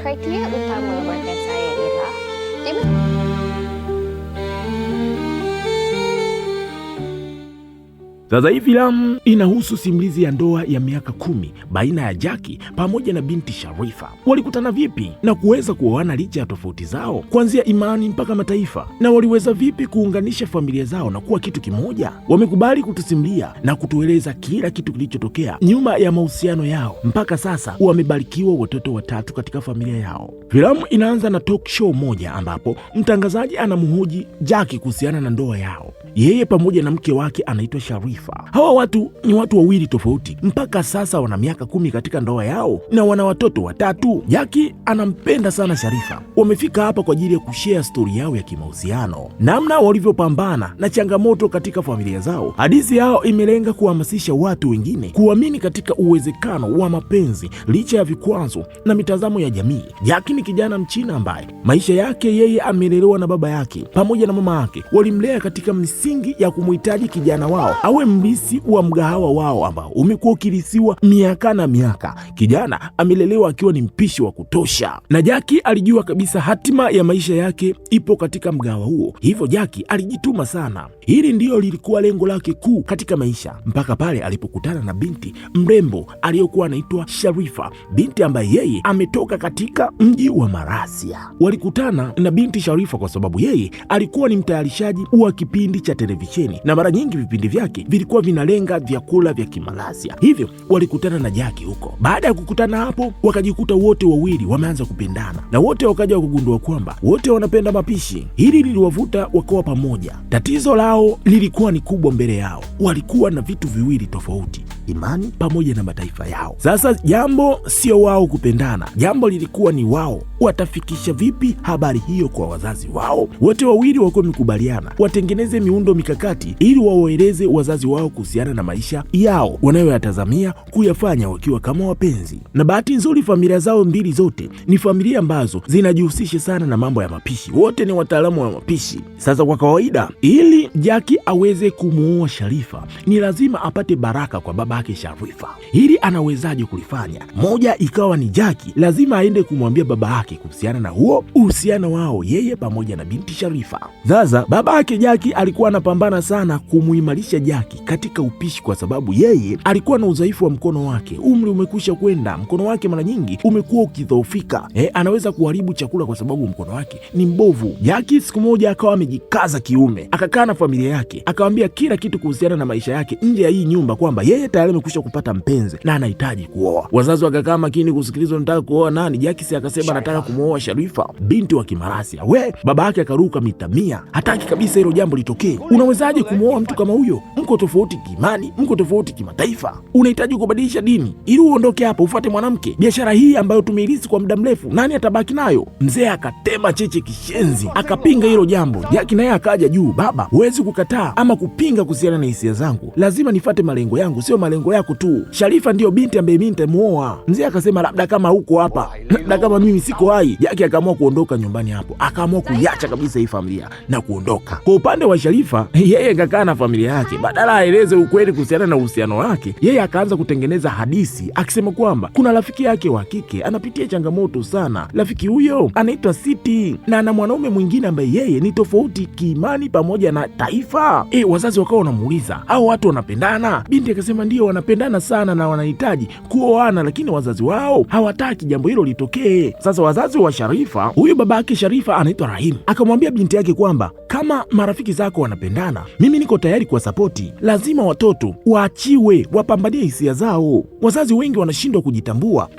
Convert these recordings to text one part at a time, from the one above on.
Kriteria utama rekan saya ialah dia Sasa hii filamu inahusu simulizi ya ndoa ya miaka 10 baina ya Jackie pamoja na binti Sharifa. Walikutana vipi na kuweza kuoana licha ya tofauti zao, kuanzia imani mpaka mataifa, na waliweza vipi kuunganisha familia zao na kuwa kitu kimoja? Wamekubali kutusimulia na kutueleza kila kitu kilichotokea nyuma ya mahusiano yao. Mpaka sasa wamebarikiwa watoto 3 katika familia yao. Filamu inaanza na talk show moja ambapo mtangazaji anamhoji Jackie kuhusiana na ndoa yao, yeye pamoja na mke wake anaitwa Sharifa. Hawa watu ni watu wawili tofauti. Mpaka sasa wana miaka 10 katika ndoa yao na wana watoto 3. Jackie anampenda sana Sharifa. Wamefika hapa kwa ajili ya kushare stori yao ya kimahusiano, namna walivyopambana na changamoto katika familia zao. Hadithi yao imelenga kuhamasisha watu wengine kuamini katika uwezekano wa mapenzi licha ya vikwazo na mitazamo ya jamii. Jackie ni kijana Mchina ambaye maisha yake yeye amelelewa na baba yake pamoja na mama yake. Walimlea katika misingi ya kumhitaji kijana wao awe mlisi wa mgahawa wao ambao umekuwa ukirisiwa miaka na miaka. Kijana amelelewa akiwa ni mpishi wa kutosha, na Jackie alijua kabisa hatima ya maisha yake ipo katika mgahawa huo, hivyo Jackie alijituma sana. Hili ndio lilikuwa lengo lake kuu katika maisha, mpaka pale alipokutana na binti mrembo aliyokuwa anaitwa Sharifa, binti ambaye yeye ametoka katika mji wa Marasia. Walikutana na binti Sharifa kwa sababu yeye alikuwa ni mtayarishaji wa kipindi cha televisheni, na mara nyingi vipindi vyake vilikuwa vinalenga vyakula vya Kimalasia, hivyo walikutana na Jackie huko. Baada ya kukutana hapo, wakajikuta wote wawili wameanza kupendana, na wote wakaja kugundua kwamba wote wanapenda mapishi. Hili liliwavuta wakawa pamoja. Tatizo lao lilikuwa ni kubwa mbele yao, walikuwa na vitu viwili tofauti, imani pamoja na mataifa yao. Sasa jambo sio wao kupendana, jambo lilikuwa ni wao watafikisha vipi habari hiyo kwa wazazi wao. Wote wawili walikuwa wamekubaliana watengeneze miundo mikakati ili wawaeleze wazazi wao kuhusiana na maisha yao wanayoyatazamia kuyafanya wakiwa kama wapenzi. Na bahati nzuri familia zao mbili zote ni familia ambazo zinajihusisha sana na mambo ya mapishi, wote ni wataalamu wa mapishi. Sasa kwa kawaida, ili Jackie aweze kumuoa Sharifa ni lazima apate baraka kwa baba yake Sharifa. Hili anawezaje kulifanya? Moja ikawa ni Jackie lazima aende kumwambia baba yake kuhusiana na huo uhusiano wao yeye pamoja na binti Sharifa. Sasa baba yake Jackie alikuwa anapambana sana kumuimarisha Jackie katika upishi kwa sababu yeye alikuwa na udhaifu wa mkono wake. Umri umekwisha kwenda, mkono wake mara nyingi umekuwa ukidhoofika. Anaweza kuharibu chakula kwa sababu mkono wake ni mbovu. Jackie siku moja akawa amejikaza kiume, akakaa na familia yake, akamwambia kila kitu kuhusiana na maisha yake nje ya hii nyumba, kwamba yeye tayari amekwisha kupata mpenzi na anahitaji kuoa. Wazazi wakakaa makini kusikiliza, nataka kuoa nani? Jackie si akasema nataka kumuoa Sharifa, binti wa Kimarasia. Baba yake akaruka mita 100, hataki kabisa hilo jambo litokee. Unawezaje kumuoa mtu kama huyo? Mko tofauti kiimani, mko tofauti kimataifa, unahitaji kubadilisha dini ili uondoke hapa ufuate mwanamke. Biashara hii ambayo tumeilisi kwa muda mrefu, nani atabaki nayo? Mzee akatema cheche kishenzi, akapinga hilo jambo. Jackie naye akaja juu, baba, huwezi kukataa ama kupinga kuhusiana na hisia zangu, lazima nifate malengo yangu, sio malengo yako tu. Sharifa ndio binti ambaye mimi nitamuoa. Mzee akasema labda kama huko hapa, labda kama mimi siko hai. Jackie akaamua kuondoka nyumbani hapo, akaamua kuiacha kabisa hii familia na kuondoka. Kwa upande wa Sharifa, yeye akakaa na familia yake, badala aeleze ukweli kuhusiana na uhusiano wake, yeye akaanza kutengeneza hadithi akisema kwamba kuna rafiki yake wa kike anapitia changamoto sana. Rafiki huyo anaitwa Siti na ana mwanaume mwingine ambaye yeye ni tofauti kiimani pamoja na taifa. Wazazi wakawa wanamuuliza, hao watu wanapendana? Binti akasema ndio, wanapendana sana na wanahitaji kuoana, lakini wazazi wao hawataki jambo hilo litokee. Sasa wazazi wa Sharifa, huyu babake Sharifa anaitwa Rahim, akamwambia binti yake kwamba kama marafiki zako wanapendana, mimi niko tayari kuwasapoti. Lazima watoto waachiwe wapambanie hisia zao. Wazazi wengi wanashindwa kujitambua,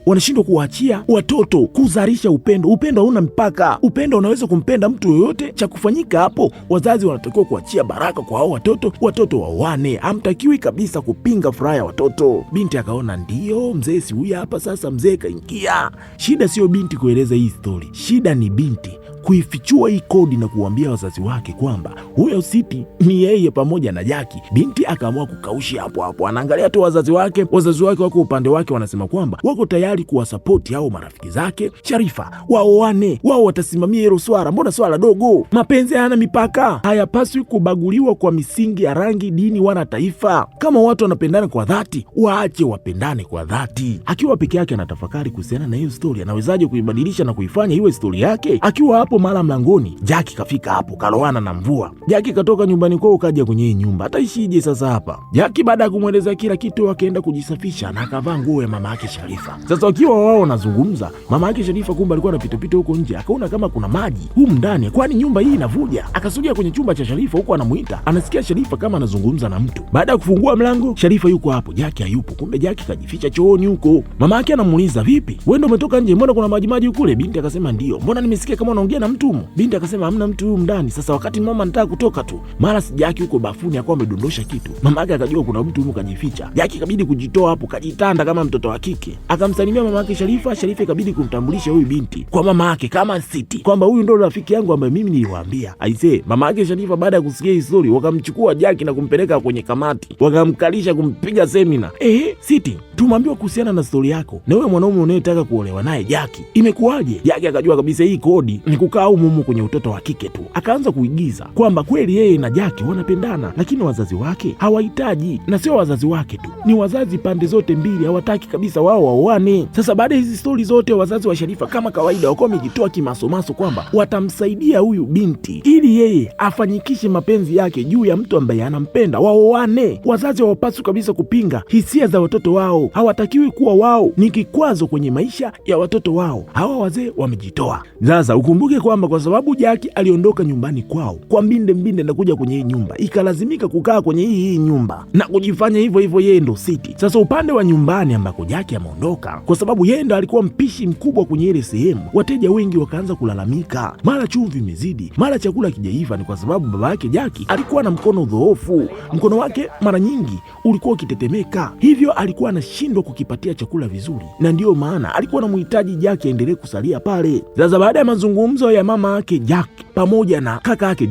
wanashindwa kuwaachia watoto kuzalisha upendo. Upendo hauna mpaka, upendo unaweza kumpenda mtu yoyote. Cha kufanyika hapo, wazazi wanatakiwa kuachia baraka kwa hao watoto, watoto wawane. Hamtakiwi kabisa kupinga furaha ya watoto. Binti akaona ndio, mzee si huyu hapa. Sasa mzee kaingia. Shida sio binti kueleza hii stori, shida ni binti kuifichua hii kodi na kuambia wazazi wake kwamba huyo Siti ni yeye pamoja na Jaki, binti akaamua kukaushi hapo hapo. Anaangalia tu wazazi wake wako upande wake, wanasema kwamba wako tayari kuwasapoti hao marafiki zake Sharifa waoane, wao watasimamia hilo swala. Mbona swala dogo? Mapenzi hayana mipaka, hayapaswi kubaguliwa kwa misingi ya rangi, dini wala taifa. Kama watu wanapendana kwa dhati, waache wapendane kwa dhati. Akiwa peke yake anatafakari kuhusiana na hiyo story, anawezaje kuibadilisha na kuifanya iwe story yake. Akiwa hapo mara mlangoni, Jaki kafika hapo, kaloana na Mvua. Jaki katoka nyumbani kwao kaja kwenye hii nyumba, ataishije sasa hapa? Jaki baada ya kumweleza kila kitu akaenda kujisafisha na akavaa nguo ya mama yake Sharifa. Sasa wakiwa wao wanazungumza, mama yake Sharifa kumbe alikuwa anapita huko nje, akaona kama kuna maji humu ndani, kwani nyumba hii inavuja. Akasogea kwenye chumba cha Sharifa huko anamuita, anasikia Sharifa kama anazungumza na mtu. Baada ya kufungua mlango, Sharifa yuko hapo, Jaki hayupo. Kumbe Jaki kajificha chooni huko. Mama yake anamuuliza, vipi wewe ndio umetoka nje, mbona kuna maji kule? Binti akasema ndio. Mbona nimesikia kama unaongea na mtu humo? Binti akasema hamna mtu humu ndani. Sasa wakati mama anataka kutoka tu, mara si Jaki huko bafuni akawa amedondosha kitu. Mama yake akajua kuna mtu humo kajificha. Jaki kabidi kujitoa hapo, kajitanda kama mtoto wa kike, akamsalimia mama yake Sharifa. Sharifa ikabidi kumtambulisha huyu binti kwa mama yake kama Siti, kwamba huyu ndio rafiki yangu ambaye mimi niliwaambia. Aisee, mama yake Sharifa baada ya kusikia hii story wakamchukua Jaki na kumpeleka kwenye kamati, wakamkalisha kumpiga semina. Siti, tumwambiwa kuhusiana na story yako na wewe mwanaume unayetaka kuolewa naye Jaki, imekuwaje? Jaki akajua kabisa hii kodi ni kukaa humu kwenye utoto wa kike tu. Akaanza kuigiza kwamba kweli yeye na Jaki wanapendana, lakini wazazi wake hawahitaji, na sio wazazi wake tu, ni wazazi pande zote mbili hawataki kabisa wao waoane. Sasa baada ya hizi stori zote, wazazi wa Sharifa kama kawaida wako wamejitoa kimasomaso kwamba watamsaidia huyu binti ili yeye afanyikishe mapenzi yake juu ya mtu ambaye anampenda, waoane. Wazazi hawapaswi kabisa kupinga hisia za watoto wao, hawatakiwi kuwa wao ni kikwazo kwenye maisha ya watoto wao. Hawa wazee wamejitoa. Sasa ukumbuke kwamba kwa sababu Jaki aliondoka nyumbani kwao kwa mbinde na kuja kwenye hii nyumba, ikalazimika kukaa kwenye hii nyumba na kujifanya hivyo yeye ndo Siti. Sasa upande wa nyumbani ambako Jaki ameondoka, kwa sababu yeye ndo alikuwa mpishi mkubwa kwenye ile sehemu, wateja wengi wakaanza kulalamika, mara chumvi imezidi, mara chakula kijaiva. Ni kwa sababu baba yake Jaki alikuwa na mkono dhoofu, mkono wake mara nyingi ulikuwa ukitetemeka, hivyo alikuwa anashindwa kukipatia chakula vizuri, na ndiyo maana alikuwa anamhitaji Jaki aendelee kusalia pale. Sasa baada ya mazungumzo ya mama yake Jaki pamoja na kaka yake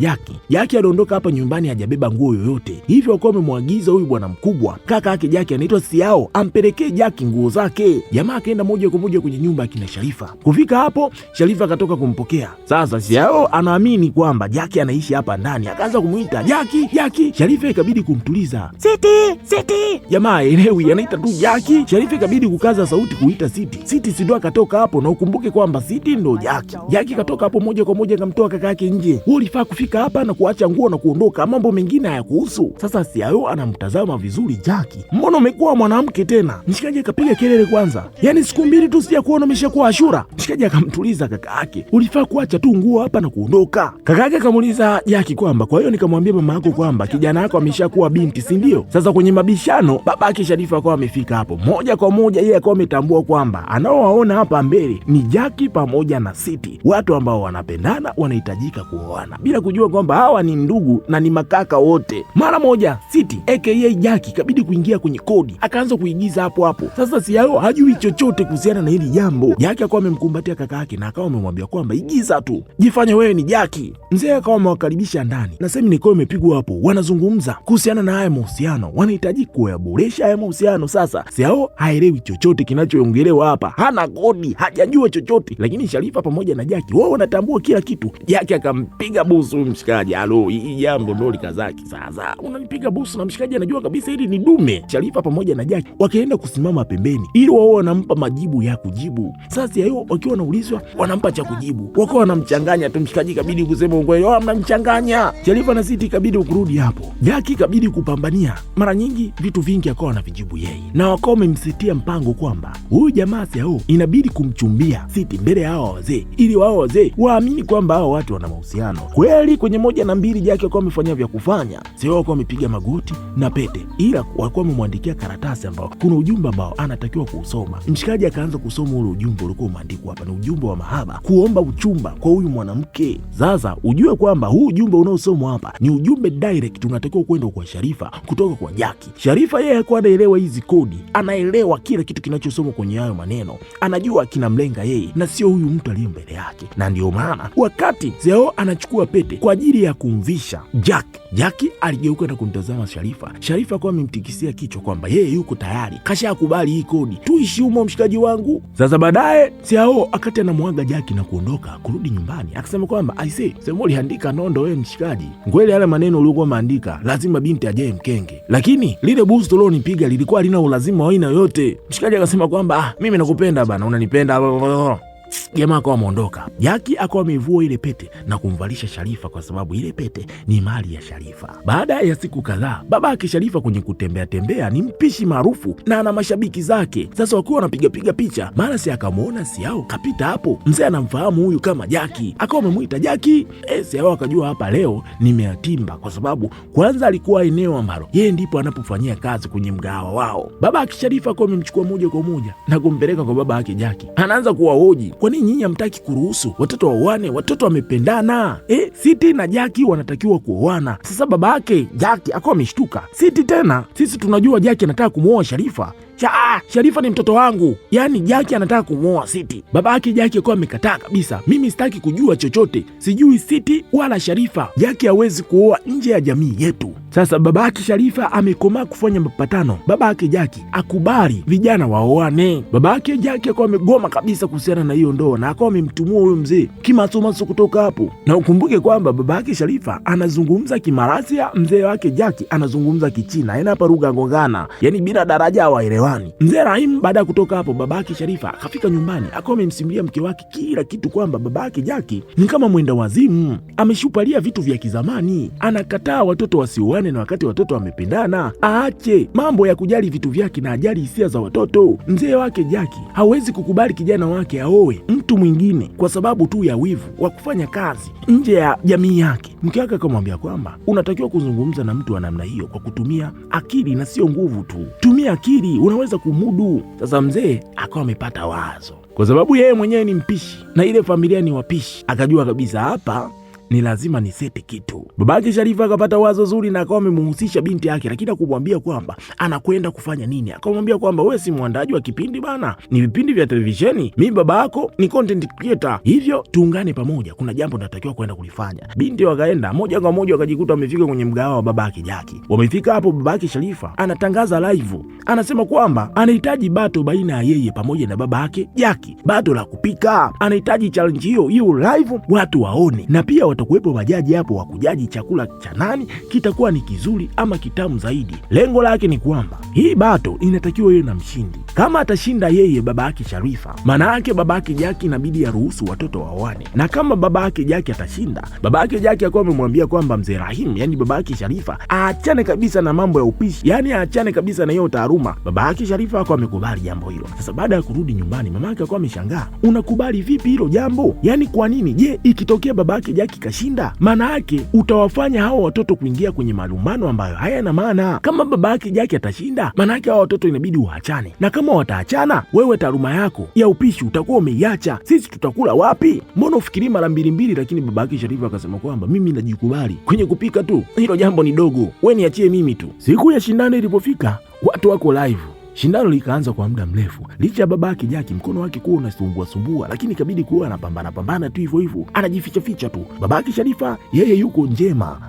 Jaki aliondoka hapa nyumbani hajabeba nguo yoyote, hivyo akawa amemwagiza huyu bwana mkubwa kaka yake Jaki anaitwa Siao ampelekee Jaki nguo zake. Jamaa akaenda moja kwa moja kwenye nyumba ya kina Sharifa. Kufika hapo, Sharifa akatoka kumpokea. Sasa Siao anaamini kwamba Jaki anaishi hapa ndani, akaanza kumuita Jaki. Sharifa ikabidi kumtuliza, Siti. Jamaa elewi, anaita tu Jaki. Sharifa ikabidi kukaza sauti kuita Siti sido. Akatoka hapo, na ukumbuke kwamba Siti ndo Jaki katoka hapo moja kwa moja akamtoa kaka yake nje. Wewe ulifaa kufika hapa na kuacha nguo na kuondoka, mambo mengine hayakuhusu. Sasa Siao anamtazama vizuri Jaki, mbona umekuwa mwanamke tena? Mshikaji akapiga kelele kwanza, yaani siku mbili tu sija kuona umeshakuwa Ashura. Mshikaji akamtuliza kaka yake, ulifaa kuacha tu nguo hapa na kuondoka. Kaka yake akamuuliza Jaki kwamba kwa hiyo nikamwambia mama yako kwamba kijana yako ameshakuwa binti, si ndio? Sasa kwenye mabishano baba yake Sharifa akawa amefika hapo moja kwa moja, yeye akawa ametambua kwamba anaowaona hapa mbele ni Jaki pamoja na Siti, watu ambao wanapendana, wanahitajika kuoana, bila kujua kwamba hawa ni ndugu na ni makaka wote. Mara moja Siti aka Jaki kabidi kuingia kwenye kodi, akaanza kuigiza hapo. Sasa Siao hajui chochote kuhusiana na hili jambo. Jaki akawa amemkumbatia kaka yake na akawa amemwambia kwamba igiza tu, jifanye wewe ni Jaki. Mzee akawa amewakaribisha ndani na sehemu nilikuwa imepigwa hapo, wanazungumza kuhusiana na haya mahusiano, wanahitaji kuyaboresha haya mahusiano. Sasa Siao haelewi chochote kinachoongelewa hapa, hana kodi, hajajua chochote, lakini Sharifa pamoja na Jaki wao wanatambua kila kitu. Jaki akampiga busu mshikaji, alo, hii jambo ndo likazaki. Sasa unanipiga busu na mshikaji anajua kabisa hili ni dume. Sharifa pamoja na Jaki wakaenda kusimama pembeni ili wao wanampa majibu ya kujibu. Sasa Siao wakiwa wanaulizwa wanampa cha kujibu, wako wanamchanganya tu. Mshikaji kabidi kusema ukweli, mnamchanganya. Sharifa na Siti kabidi kurudi hapo, Jaki kabidi kupambania. Mara nyingi vitu vingi akawa anavijibu yeye, na wakawa wamemsetia mpango kwamba huyu jamaa Siao inabidi kumchumbia Siti mbele ya hao wazee, ili wao wazee waamini kwamba hao watu wana mahusiano kweli. Kwenye 1 na 2 Jaki akawa amefanya vya kufanya, Siao akawa amepiga magoti na pete, ila walikuwa wamemwandikia karatasi ambao kuna ujumbe ambao anatakiwa kuusoma. Mshikaji akaanza kusoma ule ujumbe ulikuwa umeandikwa hapa, ni ujumbe wa mahaba, kuomba uchumba kwa huyu mwanamke. Sasa ujue kwamba huu ujumbe unaosomwa hapa ni ujumbe direct unatakiwa kwenda kwa Sharifa kutoka kwa Jaki. Sharifa yeye alikuwa anaelewa hizi kodi, anaelewa kila kitu kinachosomwa kwenye hayo maneno, anajua kinamlenga yeye na sio huyu mtu aliye mbele yake. Na ndio maana wakati Seo anachukua pete kwa ajili ya kumvisha Jackie aligeuka na kumtazama Sharifa. Sharifa kwa amemtikisia kichwa kwamba yeye yuko tayari, kashakubali hii kodi, tuishi humo mshikaji wangu. Sasa baadaye Seo akati anamwaga Jackie na kuondoka kurudi nyumbani, akasema kwamba aisee, sema uliandika nondo wewe mshikaji, kweli yale maneno uliokuwa umeandika lazima binti ajaye mkenge, lakini lile busu ulionipiga lilikuwa lina ulazima wa aina yote. Mshikaji akasema kwamba mimi nakupenda bana, unanipenda. Jamaa akawa ameondoka. Jackie akawa amevua ile pete na kumvalisha Sharifa kwa sababu ile pete ni mali ya Sharifa. Baada ya siku kadhaa, babake Sharifa kwenye kutembea tembea ni mpishi maarufu na ana mashabiki zake. Sasa wakiwa wanapiga picha, mara si akamwona Siao kapita hapo. Mzee anamfahamu huyu kama Jackie, akawa amemuita Jackie. Siao akajua hapa leo nimeatimba, kwa sababu kwanza alikuwa eneo ambalo yeye ndipo anapofanyia kazi kwenye mgahawa wao. Babake Sharifa akawa amemchukua moja kwa moja na kumpeleka kwa baba yake Jackie. Anaanza kuwahoji, kwa nini nyinyi hamtaki kuruhusu watoto waoane? Watoto wamependana. Siti na Jackie wanatakiwa kuoana. Sasa baba yake Jackie akawa ameshtuka. Siti tena? Sisi tunajua Jackie anataka kumuoa Sharifa. Sharifa ni mtoto wangu, yaani Jackie anataka kumuoa Siti. Baba yake Jackie akawa amekataa kabisa, mimi sitaki kujua chochote, sijui Siti wala Sharifa. Jackie hawezi kuoa nje ya jamii yetu. Sasa baba yake Sharifa amekomaa kufanya mapatano, baba yake Jackie akubali vijana waoane. Baba yake Jackie akawa amegoma kabisa kuhusiana na hiyo ndoa na akawa amemtumua huyo mzee kimasomaso kutoka hapo. Na ukumbuke kwamba baba yake Sharifa anazungumza Kimarasia, mzee wake Jackie anazungumza Kichina, yaani hapa lugha ngongana, yaani bila daraja hawaelewani. Mzee Rahim baada ya kutoka hapo, babake Sharifa akafika nyumbani, akawa amemsimulia mke wake kila kitu, kwamba babake Jackie ni kama mwenda wazimu, ameshupalia vitu vya kizamani, anakataa watoto wasioane na wakati watoto wamependana, aache mambo ya kujali vitu vyake na ajali hisia za watoto. Mzee wake Jackie hawezi kukubali kijana wake aoe mtu mwingine kwa sababu tu ya wivu wa kufanya kazi nje ya jamii yake. Mke wake akamwambia kwamba unatakiwa kuzungumza na mtu wa namna hiyo kwa kutumia akili na sio nguvu tu, tumia akili, unaweza kumudu. Sasa mzee akawa amepata wazo, kwa sababu yeye mwenyewe ni mpishi na ile familia ni wapishi, akajua kabisa hapa ni lazima nisete kitu. Babake Sharifa akapata wazo zuri na akawa amemhusisha binti yake, lakini akumwambia kwamba anakwenda kufanya nini. Akamwambia kwamba wewe si mwandaji wa kipindi bana, ni vipindi vya televisheni, mimi baba yako ni content creator, hivyo tuungane pamoja, kuna jambo natakiwa kwenda kulifanya. Binti wakaenda moja kwa moja, wakajikuta wamefika kwenye mgahawa wa babake Jackie. Wamefika hapo, babake Sharifa anatangaza live, anasema kwamba anahitaji bato baina ya yeye pamoja na babake Jackie, bato la kupika. Anahitaji challenge hiyo live, watu waone, na pia watakuwepo majaji hapo wa kujaji chakula cha nani kitakuwa ni kizuri ama kitamu zaidi. Lengo lake ni kwamba hii bato inatakiwa iwe na mshindi. Kama atashinda yeye babake Sharifa, maana yake babake Jackie inabidi aruhusu watoto waoane, na kama babake Jackie atashinda, babake Jackie akawa amemwambia kwamba mzee Rahim, yani babake Sharifa, aachane kabisa na mambo ya upishi, yani aachane kabisa na hiyo taaluma. Babake Sharifa akawa amekubali jambo hilo. Sasa baada ya kurudi nyumbani, mamake akawa ameshangaa, unakubali vipi hilo jambo? Yani kwa nini? Je, ikitokea babake Jackie kashinda, maana yake utawafanya hao watoto kuingia kwenye malumbano ambayo hayana maana. Kama babake Jackie atashinda, maana yake hao watoto inabidi waachane, na kama wataachana, wewe taaluma yako ya upishi utakuwa umeiacha, sisi tutakula wapi? Mbona ufikiri mara mbili? Lakini babake Sharifa akasema kwamba mimi najikubali kwenye kupika tu, hilo jambo ni dogo, wewe niachie mimi tu. Siku ya shindano ilipofika, watu wako live. Shindano likaanza kwa muda mrefu. Licha ya babake Jackie mkono wake kuwa unasumbua, lakini ikabidi kuwa anapambana tu hivyo, anajificha tu. Babake Sharifa yeye yuko njema,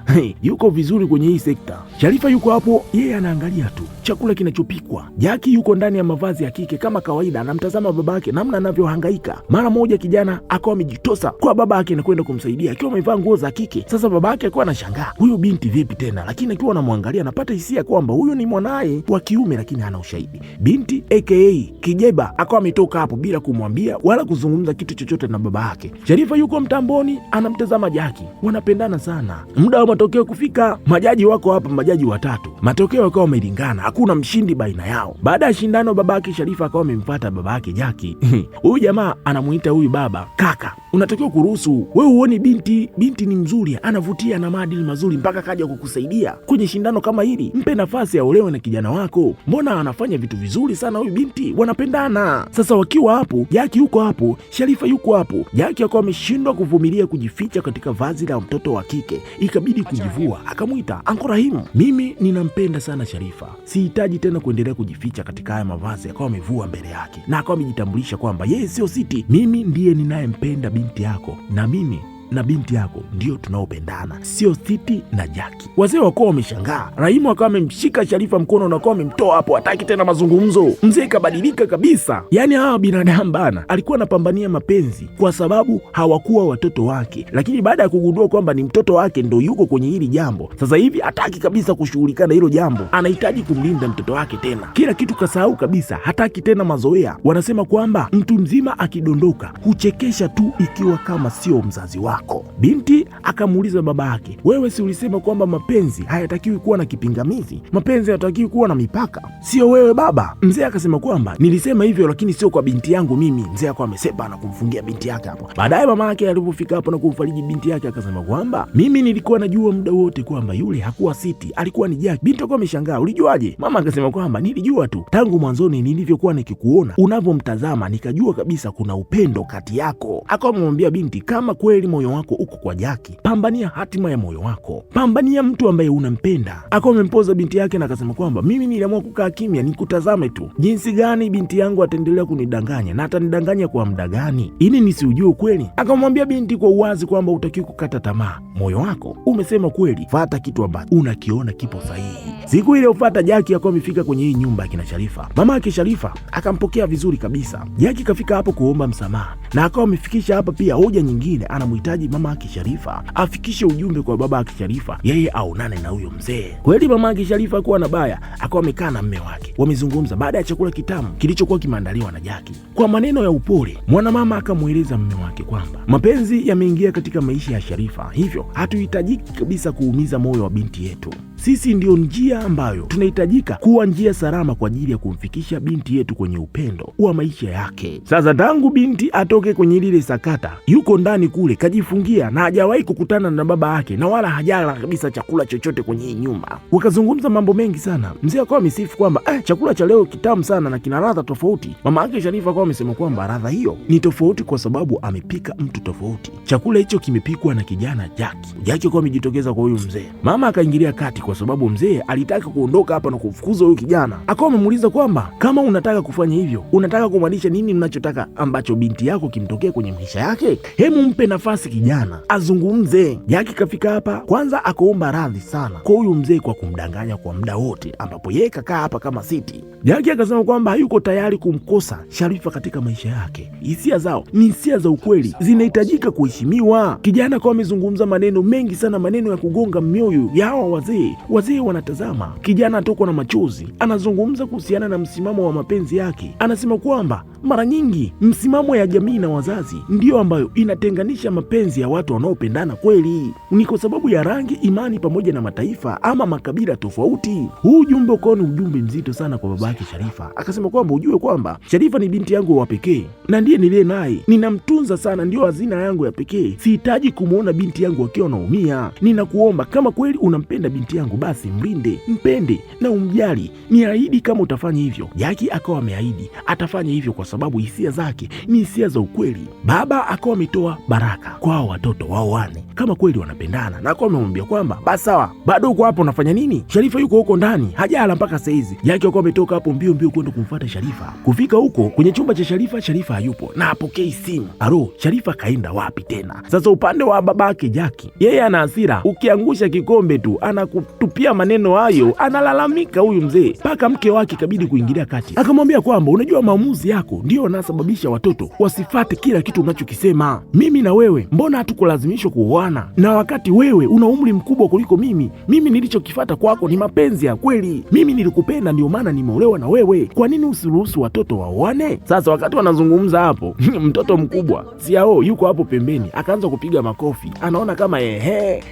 yuko vizuri kwenye hii sekta. Sharifa yuko hapo, yeye anaangalia tu chakula kinachopikwa. Jackie yuko ndani ya mavazi ya kike kama kawaida, anamtazama babake namna anavyohangaika. Mara moja kijana akawa amejitosa kwa babake na kwenda kumsaidia akiwa amevaa nguo za kike. Sasa babake akawa anashangaa, huyu binti vipi tena? Lakini akiwa anamwangalia anapata hisia kwamba huyu ni mwanaye wa kiume, lakini hana ushahidi. Binti aka Kijeba akawa ametoka hapo bila kumwambia wala kuzungumza kitu chochote na baba yake. Sharifa yuko mtamboni anamtazama Jackie, wanapendana sana. Muda wa matokeo kufika, majaji wako hapa, majaji watatu. Matokeo yakawa yamelingana, hakuna mshindi baina yao. Baada ya shindano, babake Sharifa akawa amemfuata babake Jackie. Huyu jamaa anamuita huyu baba kaka. unatakiwa kuruhusu. Wewe uone binti ni mzuri, anavutia na maadili mazuri mpaka kaja kukusaidia kwenye shindano kama hili. Mpe nafasi aolewe na kijana wako. Mbona anafanya vitu vizuri sana huyu binti, wanapendana. Sasa wakiwa hapo, Jaki yuko hapo, Sharifa yuko hapo. Jaki akawa ameshindwa kuvumilia kujificha katika vazi la mtoto wa kike, ikabidi kujivua. Akamwita Anko Rahimu, mimi ninampenda sana Sharifa, sihitaji tena kuendelea kujificha katika haya mavazi. Akawa amevua mbele yake na akawa amejitambulisha kwamba yeye sio Siti, mimi ndiye ninayempenda binti yako, na mimi na binti yako ndio tunaopendana, sio Siti na Jaki. Wazee wakuwa wameshangaa. Rahimu akawa amemshika Sharifa mkono na akawa amemtoa hapo, hataki tena mazungumzo. Mzee kabadilika kabisa. Yaani hawa binadamu bana, alikuwa anapambania mapenzi kwa sababu hawakuwa watoto wake, lakini baada ya kugundua kwamba ni mtoto wake ndo yuko kwenye hili jambo, sasa hivi hataki kabisa kushughulikana hilo jambo. Anahitaji kumlinda mtoto wake tena, kila kitu kasahau kabisa, hataki tena mazoea. Wanasema kwamba mtu mzima akidondoka huchekesha tu ikiwa kama sio mzazi wake. Binti akamuuliza baba yake, wewe si ulisema kwamba mapenzi hayatakiwi kuwa na kipingamizi, mapenzi hayatakiwi kuwa na mipaka, sio wewe baba? Mzee akasema kwamba nilisema hivyo, lakini sio kwa binti yangu mimi. Mzee akawa amesepa na kumfungia binti yake hapo. Baadaye mama yake alipofika hapo na kumfariji binti yake akasema kwamba mimi nilikuwa najua muda wote kwamba yule hakuwa Siti, alikuwa ni Jaki. Binti akawa ameshangaa, ulijuaje? Mama akasema kwamba nilijua tu tangu mwanzoni nilivyokuwa nikikuona, unavyomtazama nikajua kabisa kuna upendo kati yako. Akawa amemwambia binti, kama kweli moyo wako uko kwa Jaki, pambania hatima ya moyo wako, pambania mtu ambaye unampenda. Akawa amempoza binti yake na akasema kwamba mimi niliamua kukaa kimya nikutazame tu jinsi gani binti yangu ataendelea kunidanganya, na atanidanganya kwa muda gani ili nisiujue kweli. Akamwambia binti kwa uwazi kwamba utakiwa kukata tamaa, moyo wako umesema kweli, fuata kitu ambacho unakiona kipo sahihi. Siku ile ufuata Jaki akawa amefika kwenye hii nyumba ya kina Sharifa. Mama yake Sharifa akampokea vizuri kabisa. Jaki kafika hapo kuomba msamaha na akawa amefikisha hapa pia hoja nyingine, anamhitaji mama yake Sharifa afikishe ujumbe kwa baba yake Sharifa, yeye aonane na huyo mzee. Kweli mama yake Sharifa kuwa na baya, akawa amekaa na mume wake, wamezungumza baada ya chakula kitamu kilichokuwa kimeandaliwa na Jaki. Kwa maneno ya upole, mwanamama akamweleza mume wake kwamba mapenzi yameingia katika maisha ya Sharifa, hivyo hatuhitajiki kabisa kuumiza moyo wa binti yetu. Sisi ndio njia ambayo tunahitajika kuwa njia salama kwa ajili ya kumfikisha binti yetu kwenye upendo wa maisha yake. Sasa tangu binti atoke kwenye lile sakata, yuko ndani kule kajifungia na hajawahi kukutana na baba yake na wala hajala kabisa chakula chochote kwenye hii nyumba. Wakazungumza mambo mengi sana. Mzee akawa amesifu kwamba chakula cha leo kitamu sana na kina ladha tofauti. Mama yake Sharifa akawa amesema kwamba ladha hiyo ni tofauti kwa sababu amepika mtu tofauti. Chakula hicho kimepikwa na kijana Jaki. Jaki akawa amejitokeza kwa huyu mzee. Mama akaingilia kati kwa sababu mzee alitaka kuondoka hapa na kufukuza huyu kijana. Akawa amemuuliza kwamba kama unataka kufanya hivyo, unataka kumaanisha nini unachotaka ambacho binti yako kimtokea kwenye maisha yake? Hemu mpe nafasi kijana azungumze. Jaki kafika hapa kwanza akaomba radhi sana kwa huyu mzee kwa kumdanganya kwa muda wote ambapo yeye kakaa hapa kama Siti. Jaki akasema kwamba hayuko tayari kumkosa Sharifa katika maisha yake. Hisia zao ni hisia za ukweli, zinahitajika kuheshimiwa. Kijana akawa amezungumza maneno mengi sana, maneno ya kugonga mioyo ya hawa wazee. Wazee wanatazama. Kijana atokwa na machozi, anazungumza kuhusiana na msimamo wa mapenzi yake. Anasema kwamba mara nyingi msimamo ya jamii na wazazi ndiyo ambayo inatenganisha mapenzi ya watu wanaopendana kweli. Ni kwa sababu ya rangi, imani pamoja na mataifa ama makabila tofauti. Huu ujumbe ukawa ni ujumbe mzito sana kwa baba yake Sharifa. Akasema kwamba ujue kwamba Sharifa ni binti yangu wa pekee na ndiye niliye naye, ninamtunza sana, ndio hazina yangu ya pekee. Sihitaji kumwona binti yangu akiwa naumia. Ninakuomba kama kweli unampenda binti yangu, basi mlinde, mpende na umjali. Niahidi kama utafanya hivyo. Jaki akawa ameahidi atafanya hivyo kwa sababu hisia zake ni hisia za ukweli. Baba akawa ametoa baraka kwa watoto waoane kama kweli wanapendana, na akawa amemwambia kwamba basi sawa, bado uko hapo unafanya nini? Sharifa yuko huko ndani hajala mpaka saizi. Jaki akawa ametoka hapo mbio mbio kwenda kumfuata Sharifa. Kufika huko kwenye chumba cha Sharifa, Sharifa hayupo na apokei simu. Aro, Sharifa kaenda wapi tena? Sasa upande wa babake Jaki, yeye ana hasira, ukiangusha kikombe tu anakutupia maneno hayo, analalamika huyu mzee mpaka mke wake kabidi kuingilia kati. Akamwambia kwamba unajua maamuzi yako ndio yanasababisha watoto wasifate kila kitu unachokisema. Mimi na wewe mbona hatukulazimishwa kuoana? Na wakati wewe una umri mkubwa kuliko mimi nilichokifata kwako ni mapenzi ya kweli. Mimi nilikupenda ndio maana nimeolewa na wewe. Kwa nini usiruhusu watoto waoane? Sasa wakati wanazungumza hapo mtoto mkubwa Siao yuko hapo pembeni akaanza kupiga makofi. Anaona kama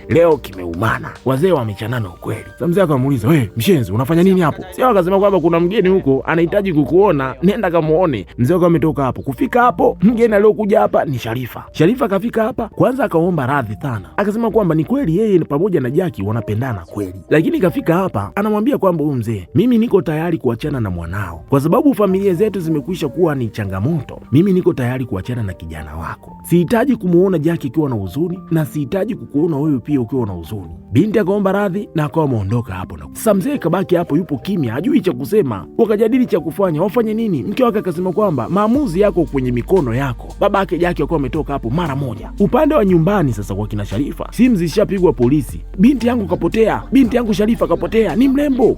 leo kimeumana. Wazee wamechanana ukweli. Sasa mzee akamuuliza, wewe mshenzi unafanya nini hapo? Siao akasema kwamba kuna mgeni huko anahitaji kukuona, nenda kamuone. Mzee wako ametoka hapo. Kufika hapo, mgeni aliyokuja hapa ni Sharifa. Sharifa kafika hapa, kwanza akaomba radhi sana, akasema kwamba ni kweli yeye pamoja na Jackie wanapendana kweli, lakini kafika hapa anamwambia kwamba huyu mzee, mimi niko tayari kuachana na mwanao kwa sababu familia zetu zimekwisha kuwa ni changamoto. Mimi niko tayari kuachana na kijana wako, sihitaji kumuona Jackie ukiwa na huzuni na sihitaji kukuona wewe pia ukiwa na huzuni. Binti akaomba radhi na akawa ameondoka hapo. Na sasa mzee kabaki hapo, yupo kimya, hajui cha kusema. Wakajadili cha kufanya, wafanye nini. Mke wake akasema kwamba maamuzi yako kwenye mikono yako. Baba yake Jackie akawa ametoka hapo mara moja. Upande wa nyumbani sasa kwa kina Sharifa, simu zishapigwa polisi. Binti yangu kapotea, binti yangu Sharifa kapotea, ni mrembo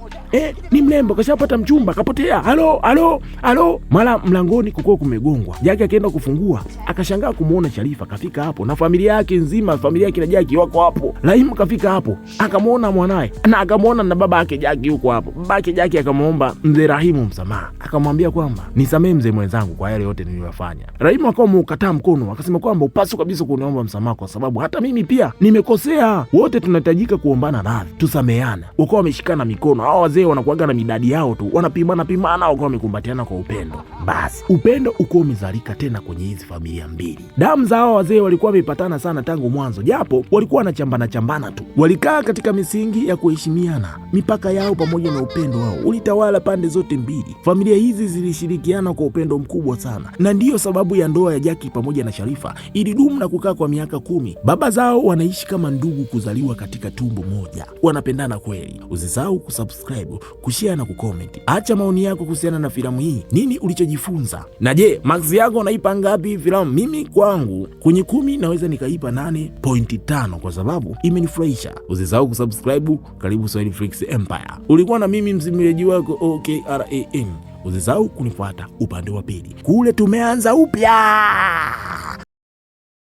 ni mrembo, kashapata mchumba, kapotea. Halo. Mara mlangoni kuko kumegongwa. Jackie akaenda kufungua, akashangaa kumuona Sharifa kafika hapo na familia yake nzima, familia yake na Jackie wako hapo. Rahim kafika hapo, akamuona mwanae na akamuona na baba yake Jackie yuko hapo. Baba yake Jackie akamuomba mzee Rahimu msamaha, akamwambia kwamba nisamee mzee mwenzangu kwa yale yote niliyofanya. Rahimu akawa mkataa mkono, akasema kwamba upaswi kabisa kuniomba msamaha kwa sababu hata mimi pia nimekosea. Wote tunahitajika kuombana radhi, tusameheana. Wakawa wameshikana mikono. Hao wazee wanakuaga na midadi yao tu, wanapimana, wakawa wamekumbatiana kwa upendo. Basi upendo uko umezalika tena kwenye hizi familia mbili. Damu za hao wazee walikuwa wamepatana sana tangu mwanzo, japo walikuwa wanachambana tu. Walikaa katika misingi ya kuheshimiana. Mipaka yao pamoja na upendo wao ulitawala pande zote mbili. Familia hizi zilishirikiana kwa upendo mkubwa sana, na ndiyo sababu ya ndoa ya Jackie pamoja na Sharifa ilidumu na kukaa kwa miaka 10. Baba zao wanaishi kama ndugu kuzaliwa katika tumbo moja, wanapendana kweli. Usisahau kusubscribe, kushare na kucomment. Acha maoni yako kuhusiana na filamu hii, nini ulichojifunza? Na je, max yako unaipa ngapi filamu? Mimi kwangu kwenye 10 naweza nikaipa 8.5 kwa sababu imenifurahisha. Usisahau kusubscribe. Karibu Swahili Flix Empire. Ulikuwa na mimi msimuliaji wako OKRAN. Usisahau kunifuata upande wa pili, kule tumeanza upya.